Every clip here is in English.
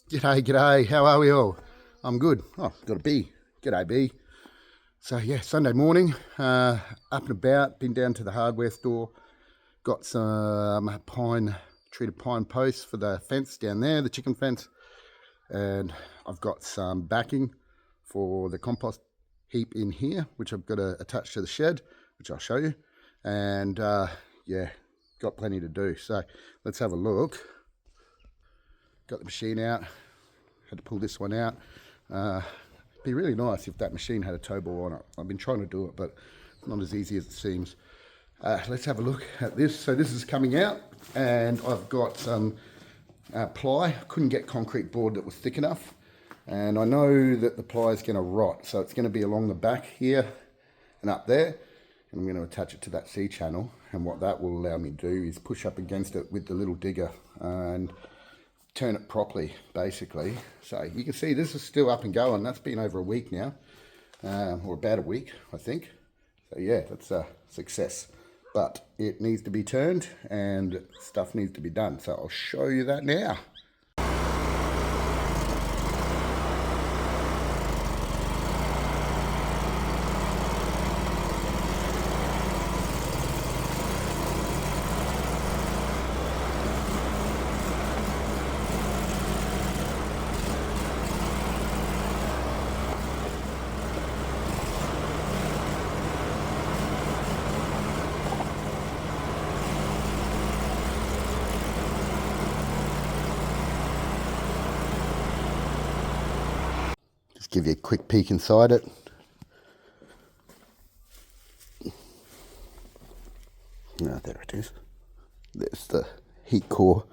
G'day, g'day. How are we all? I'm good. Oh, got a B. G'day, B. So yeah, Sunday morning, up and about. Been down to the hardware store. Got some treated pine posts for the fence down there, the chicken fence, and I've got some backing for the compost heap in here, which I've got to attach to the shed, which I'll show you. And yeah, got plenty to do. So let's have a look. Got the machine out. Had to pull this one out. Be really nice if that machine had a tow ball on it. I've been trying to do it, but it's not as easy as it seems. Let's have a look at this. So this is coming out, and I've got some ply. Couldn't get concrete board that was thick enough, and I know that the ply is going to rot, so it's going to be along the back here and up there, and I'm going to attach it to that C-channel, and what that will allow me to do is push up against it with the little digger and turn it properly, basically. So you can see this is still up and going. That's been over a week now, or about a week, I think. So yeah, that's a success. But it needs to be turned and stuff needs to be done. So I'll show you that now. Just give you a quick peek inside it. Oh, there it is. There's the heat core.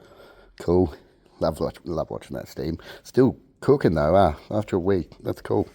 Cool. Love watching that steam. Still cooking though, after a week. That's cool.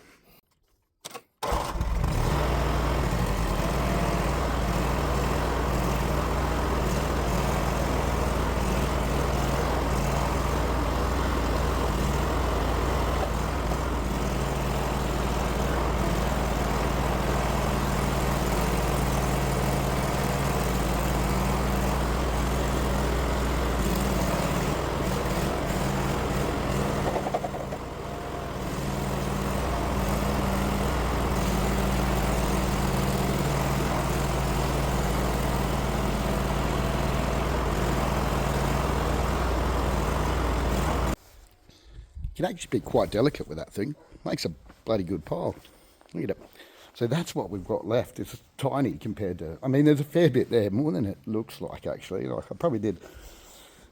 You can actually be quite delicate with that thing. Makes a bloody good pile. Look at it. So that's what we've got left. It's tiny compared to, I mean, there's a fair bit there, more than it looks like actually. Like I probably did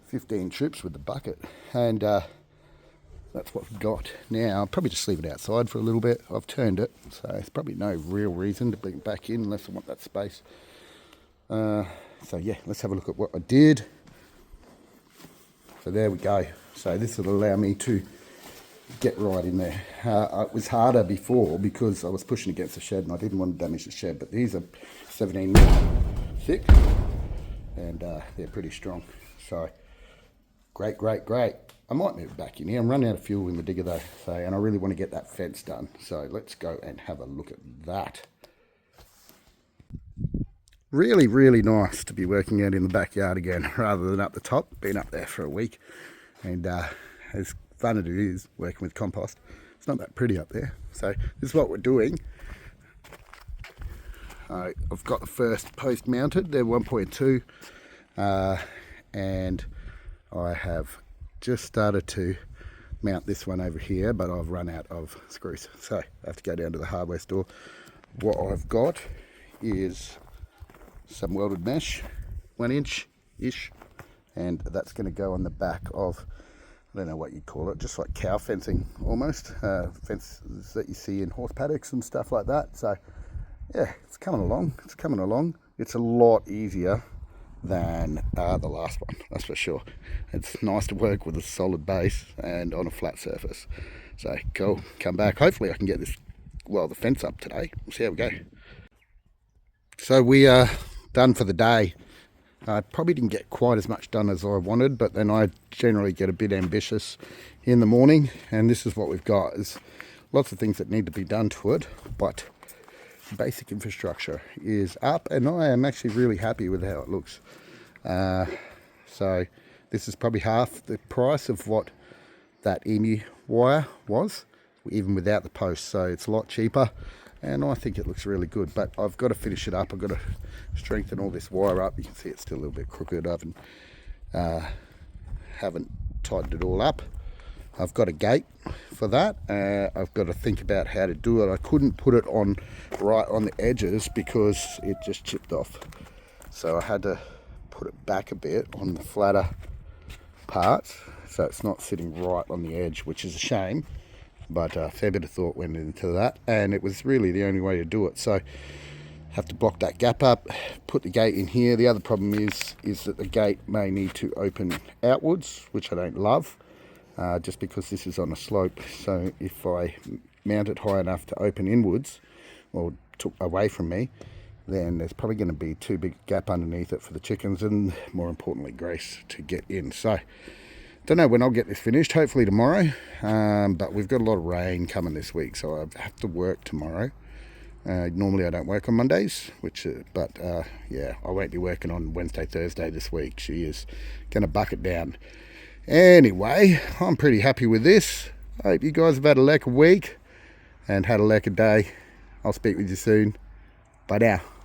15 trips with the bucket, and that's what we've got now. I'll probably just leave it outside for a little bit. I've turned it, so there's probably no real reason to bring it back in unless I want that space. So yeah, let's have a look at what I did. So there we go. So this will allow me to get right in there. It was harder before because I was pushing against the shed and I didn't want to damage the shed, but these are 17 mil thick and they're pretty strong. So great. I might move back in here. I'm running out of fuel in the digger though, so, and I really want to get that fence done. So let's go and have a look at that. Really nice to be working out in the backyard again rather than up the top. Been up there for a week, and as fun as it is working with compost, it's not that pretty up there. So this is what we're doing. I've got the first post mounted, they're 1.2, and I have just started to mount this one over here, but I've run out of screws, so I have to go down to the hardware store. What I've got is some welded mesh, 1 inch ish, and that's going to go on the back of, I don't know what you'd call it, just like cow fencing almost, fences that you see in horse paddocks and stuff like that. So yeah, it's coming along. It's a lot easier than the last one, that's for sure. It's nice to work with a solid base and on a flat surface. So cool, come back. Hopefully I can get this, well, the fence up today. We'll see how we go. So we are done for the day. I probably didn't get quite as much done as I wanted, but then I generally get a bit ambitious in the morning, and this is what we've got. There's lots of things that need to be done to it, but basic infrastructure is up, and I am actually really happy with how it looks. So this is probably half the price of what that emu wire was, even without the post. So it's a lot cheaper, and I think it looks really good. But I've got to finish it up. I've got to strengthen all this wire up. You can see it's still a little bit crooked. I haven't tightened it all up. I've got a gate for that. I've got to think about how to do it. I couldn't put it on right on the edges because it just chipped off. So I had to put it back a bit on the flatter parts, so it's not sitting right on the edge, which is a shame. But a fair bit of thought went into that, and it was really the only way to do it. So have to block that gap up, put the gate in here. The other problem is that the gate may need to open outwards, which I don't love. Just because this is on a slope, so if I mount it high enough to open inwards or took away from me, then there's probably going to be too big a gap underneath it for the chickens and, more importantly, Grace to get in. So don't know when I'll get this finished, hopefully tomorrow, but we've got a lot of rain coming this week, so I have to work tomorrow. Normally I don't work on Mondays, but yeah, I won't be working on Wednesday, Thursday this week. She is going to buck it down. Anyway, I'm pretty happy with this. I hope you guys have had a lekker week and had a lekker day. I'll speak with you soon. Bye now.